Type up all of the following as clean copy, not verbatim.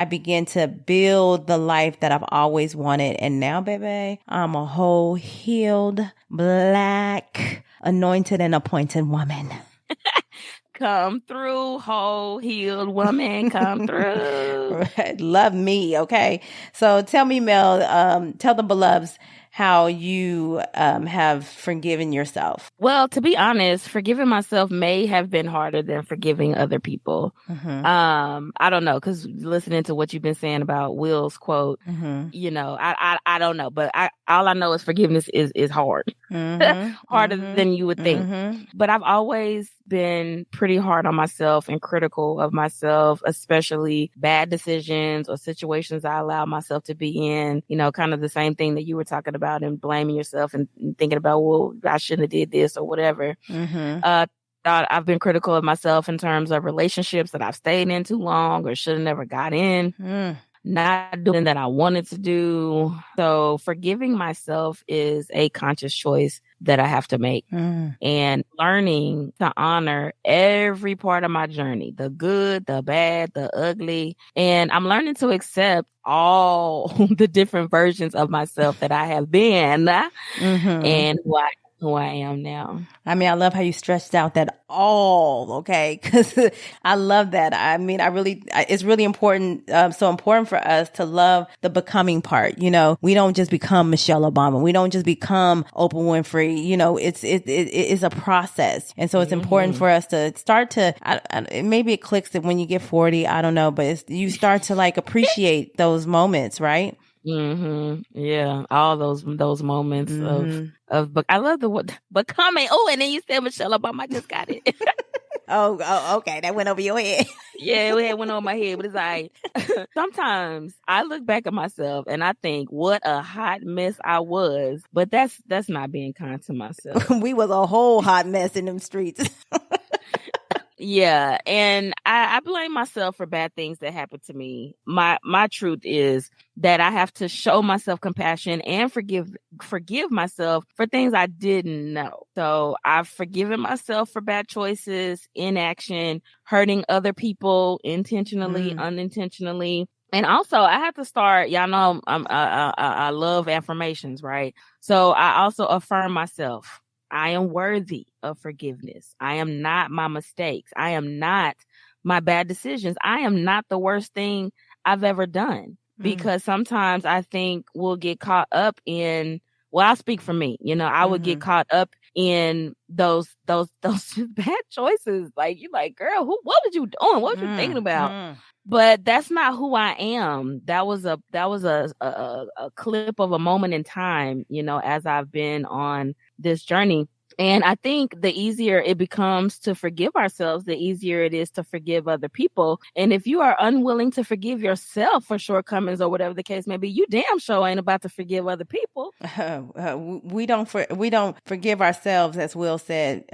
I began to build the life that I've always wanted. And now, baby, I'm a whole healed, Black, anointed and appointed woman. Come through, whole healed woman. Come through. Right. Love me. Okay. So tell me, Mel, tell the beloveds how you have forgiven yourself. Well, to be honest, forgiving myself may have been harder than forgiving other people. Mm-hmm. I don't know, because listening to what you've been saying about Will's quote, Mm-hmm. you know, I don't know, but all I know is forgiveness is hard, Mm-hmm. harder Mm-hmm. than you would think. Mm-hmm. But I've always been pretty hard on myself and critical of myself, especially bad decisions or situations I allow myself to be in, you know, kind of the same thing that you were talking about and blaming yourself and thinking about, well, I shouldn't have did this or whatever. Mm-hmm. I've been critical of myself in terms of relationships that I've stayed in too long or should have never got in. Not doing that I wanted to do. So forgiving myself is a conscious choice that I have to make, and learning to honor every part of my journey, the good, the bad, the ugly. And I'm learning to accept all the different versions of myself that I have been and who I am now. I mean, I love how you stretched out that all, okay? Because I love that. I mean, it's really important, so important for us to love the becoming part. You know, we don't just become Michelle Obama. We don't just become Oprah Winfrey. You know, it's a process. And so it's important for us to start to, maybe it clicks that when you get 40, I don't know, but you start to like appreciate those moments, right? Yeah, all those moments of I love the word becoming. Oh, and then you said Michelle Obama. I just got it. Oh, okay, that went over your head. Yeah, it went over my head, but it's like sometimes I look back at myself and I think what a hot mess I was, but that's not being kind to myself. We was a whole hot mess in them streets. Yeah, and I blame myself for bad things that happened to me. My truth is that I have to show myself compassion and forgive myself for things I didn't know. So I've forgiven myself for bad choices, inaction, hurting other people intentionally, unintentionally. And also I have to start, y'all know I love affirmations, right? So I also affirm myself. I am worthy of forgiveness. I am not my mistakes. I am not my bad decisions. I am not the worst thing I've ever done, because sometimes I think we'll get caught up in, well, I'll speak for me. You know, I would get caught up in those bad choices. Like, you're like, girl, what was you doing? What was you thinking about? But that's not who I am. That was a clip of a moment in time, you know, as I've been on this journey. And I think the easier it becomes to forgive ourselves, the easier it is to forgive other people. And if you are unwilling to forgive yourself for shortcomings or whatever the case may be, you damn sure ain't about to forgive other people. We don't forgive ourselves, as Will said,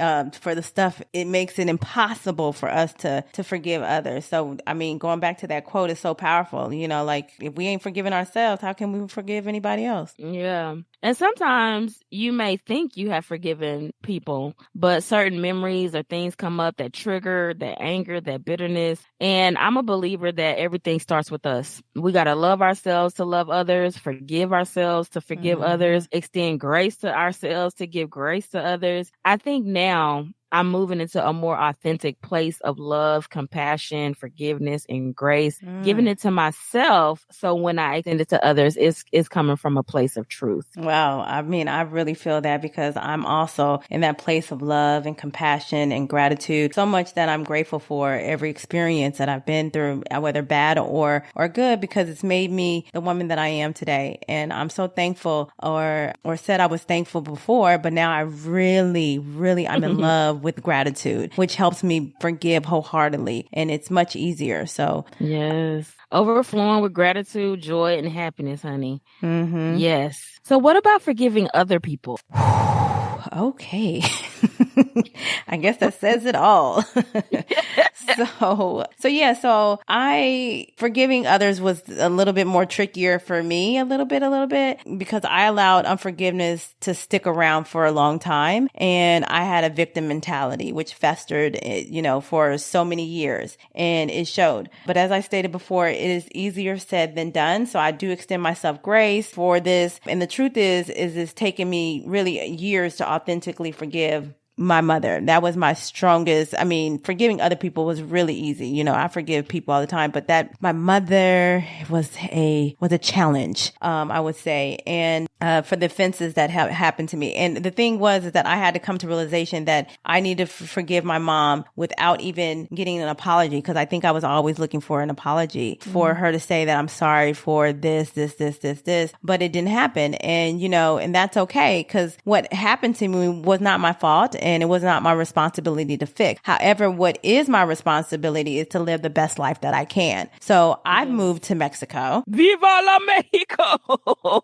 for the stuff. It makes it impossible for us to forgive others. So, I mean, going back to that quote is so powerful. You know, like, if we ain't forgiving ourselves, how can we forgive anybody else? Yeah. And sometimes you may think you have forgiven people, but certain memories or things come up that trigger that anger, that bitterness. And I'm a believer that everything starts with us. We got to love ourselves to love others, forgive ourselves to forgive others, extend grace to ourselves to give grace to others. I think now I'm moving into a more authentic place of love, compassion, forgiveness, and grace, giving it to myself. So when I extend it to others, it's coming from a place of truth. Wow. I mean, I really feel that, because I'm also in that place of love and compassion and gratitude. So much that I'm grateful for every experience that I've been through, whether bad or good, because it's made me the woman that I am today. And I'm so thankful, or said I was thankful before, but now I really, I'm in love with gratitude, which helps me forgive wholeheartedly. And it's much easier. So yes, overflowing with gratitude, joy, and happiness, honey. Yes. So what about forgiving other people? Okay. I guess that says it all. So I forgiving others was a little bit more trickier for me, a little bit, because I allowed unforgiveness to stick around for a long time. And I had a victim mentality, which festered, for so many years, and it showed. But as I stated before, it is easier said than done. So I do extend myself grace for this. And the truth is it's taken me really years to authentically forgive my mother. That was my strongest. I mean, forgiving other people was really easy. I forgive people all the time, but my mother was a challenge, I would say. And, for the offenses that have happened to me. And the thing is that I had to come to realization that I need to forgive my mom without even getting an apology. Cause I think I was always looking for an apology for her to say that I'm sorry for this, but it didn't happen. And, and that's okay. Cause what happened to me was not my fault. And it was not my responsibility to fix. However, what is my responsibility is to live the best life that I can. So I've moved to Mexico. Viva la Mexico!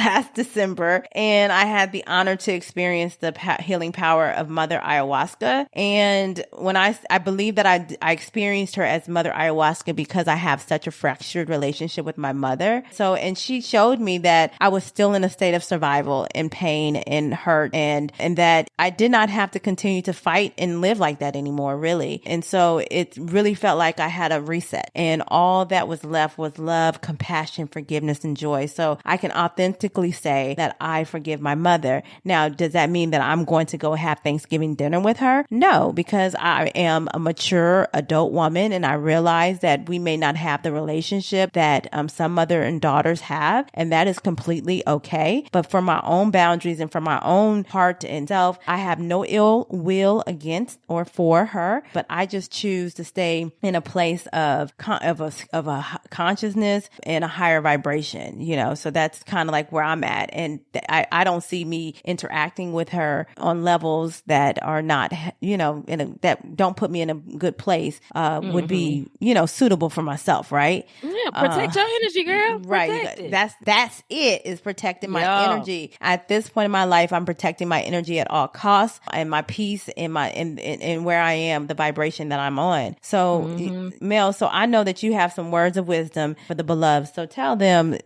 Last December, and I had the honor to experience the healing power of Mother Ayahuasca. And when I believe that I experienced her as Mother Ayahuasca because I have such a fractured relationship with my mother. So, and she showed me that I was still in a state of survival and pain and hurt, and that I did not have to continue to fight and live like that anymore, really. And so it really felt like I had a reset, and all that was left was love, compassion, forgiveness, and joy. So I can authentically say that I forgive my mother. Now, does that mean that I'm going to go have Thanksgiving dinner with her? No, because I am a mature adult woman, and I realize that we may not have the relationship that some mother and daughters have, and that is completely okay. But for my own boundaries and for my own heart and self, I have no ill will against or for her, but I just choose to stay in a place of a consciousness and a higher vibration, so that's kind of like where I'm at. And I don't see me interacting with her on levels that are not, that don't put me in a good place, would be, suitable for myself. Right. Yeah. Protect your energy, girl. Right. That's it, is protecting my energy. At this point in my life, I'm protecting my energy at all costs, and my peace and and where I am, the vibration that I'm on. So Mel, so I know that you have some words of wisdom for the beloved. So tell them,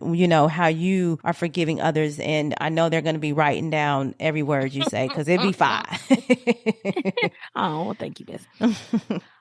how you are forgiving others. And I know they're going to be writing down every word you say, because it'd be fine. Oh, well, thank you, Miss.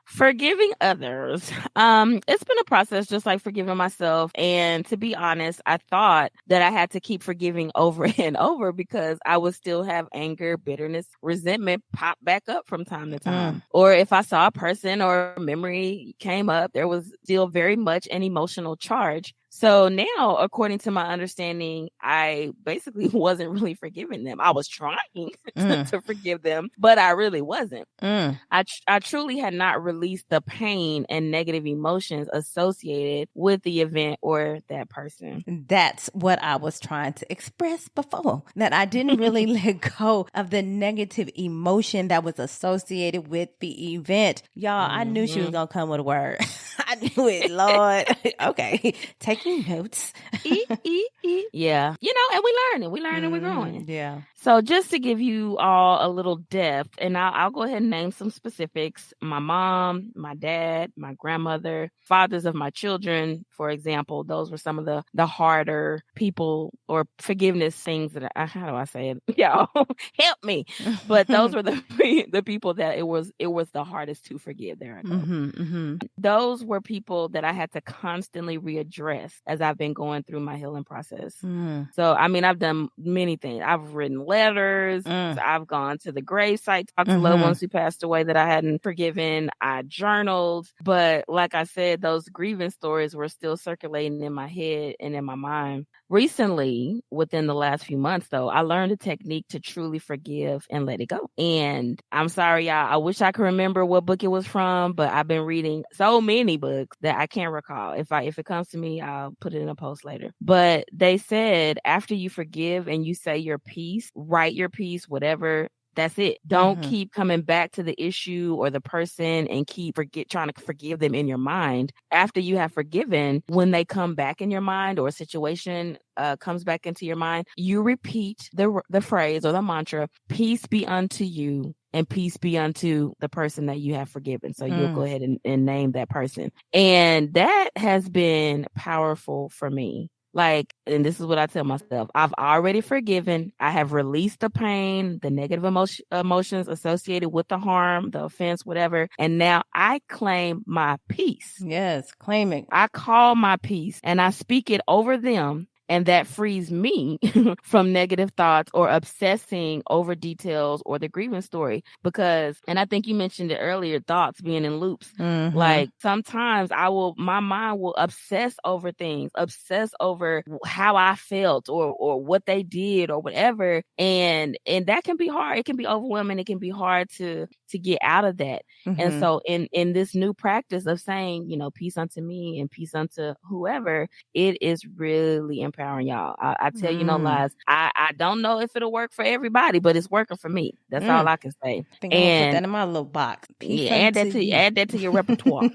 Forgiving others. It's been a process, just like forgiving myself. And to be honest, I thought that I had to keep forgiving over and over because I would still have anger, bitterness, resentment pop back up from time to time. Or if I saw a person or a memory came up, there was still very much an emotional charge. So now, according to my understanding, I basically wasn't really forgiving them. I was trying to forgive them, but I really wasn't. I truly had not released the pain and negative emotions associated with the event or that person. That's what I was trying to express before, that I didn't really let go of the negative emotion that was associated with the event. Y'all, I knew she was going to come with a word. I knew it, Lord. Okay. Taking notes. Yeah. And we learning, we're growing. Yeah. So just to give you all a little depth, and I'll go ahead and name some specifics. My mom, my dad, my grandmother, fathers of my children, for example, those were some of the harder people or forgiveness things that how do I say it? Y'all help me. But those were the people that it was the hardest to forgive. There I go. Those were people that I had to constantly readdress as I've been going through my healing process. So, I mean, I've done many things. I've written letters. I've gone to the gravesite, talked to loved ones who passed away that I hadn't forgiven. I journaled. But like I said, those grieving stories were still circulating in my head and in my mind. Recently, within the last few months, though, I learned a technique to truly forgive and let it go. And I'm sorry, y'all. I wish I could remember what book it was from, but I've been reading so many books that I can't recall. If it comes to me, I'll put it in a post later. But they said after you forgive and you say your piece, write your piece, whatever. That's it. Don't keep coming back to the issue or the person and keep trying to forgive them in your mind. After you have forgiven, when they come back in your mind or a situation comes back into your mind, you repeat the phrase or the mantra, peace be unto you and peace be unto the person that you have forgiven. So you'll go ahead and name that person. And that has been powerful for me. Like, and this is what I tell myself, I've already forgiven. I have released the pain, the negative emotions associated with the harm, the offense, whatever. And now I claim my peace. Yes, claim it. I call my peace and I speak it over them. And that frees me from negative thoughts or obsessing over details or the grievance story. Because, and I think you mentioned it earlier, thoughts being in loops. Like sometimes my mind will obsess over things, obsess over how I felt or what they did or whatever. And that can be hard. It can be overwhelming. It can be hard to get out of that. And so in this new practice of saying, peace unto me and peace unto whoever, it is really empowering, y'all. I tell you no lies. I don't know if it'll work for everybody, but it's working for me. That's all I can say. I think I'm gonna put that in my little box. Peace add that to your repertoire.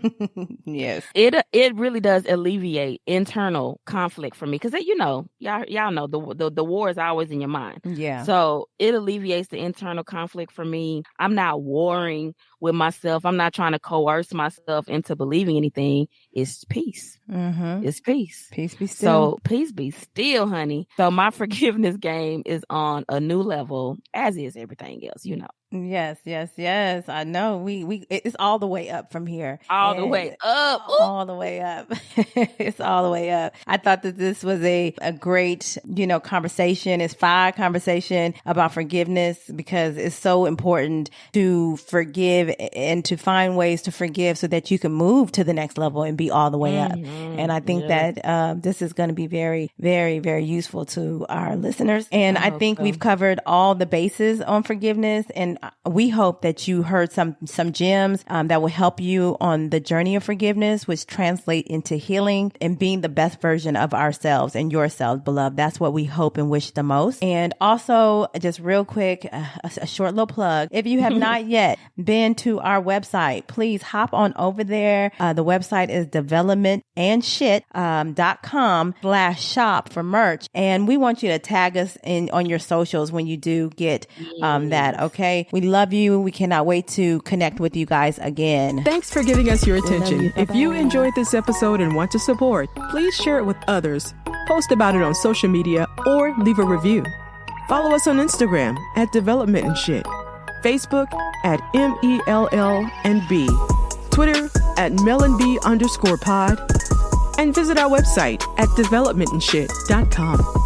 Yes. It really does alleviate internal conflict for me. Cause y'all know the war is always in your mind. Yeah. So it alleviates the internal conflict for me. I'm not warring with myself. I'm not trying to coerce myself into believing anything. It's peace. It's peace. Peace be still. So peace be still, honey. So my forgiveness game is on a new level, as is everything else, Yes. I know. We it's all the way up from here. All the way up. All the way up. It's all the way up. I thought that this was a great, conversation. It's fire conversation about forgiveness because it's so important to forgive and to find ways to forgive so that you can move to the next level and be all the way up. And I think that this is going to be very, very, very useful to our listeners. And I think we've covered all the bases on forgiveness, and we hope that you heard some gems that will help you on the journey of forgiveness, which translate into healing and being the best version of ourselves and yourselves, beloved. That's what we hope and wish the most. And also, just real quick, a short little plug. If you have not yet been to our website, please hop on over there. The website is developmentandshit.com/shop for merch. And we want you to tag us on your socials when you do get that. Okay. We love you. We cannot wait to connect with you guys again. Thanks for giving us your attention. If you enjoyed this episode and want to support, please share it with others, post about it on social media, or leave a review. Follow us on Instagram at Development and Shit, Facebook at MELLNB, Twitter at melleneemonique_pod, and visit our website at developmentandshit.com.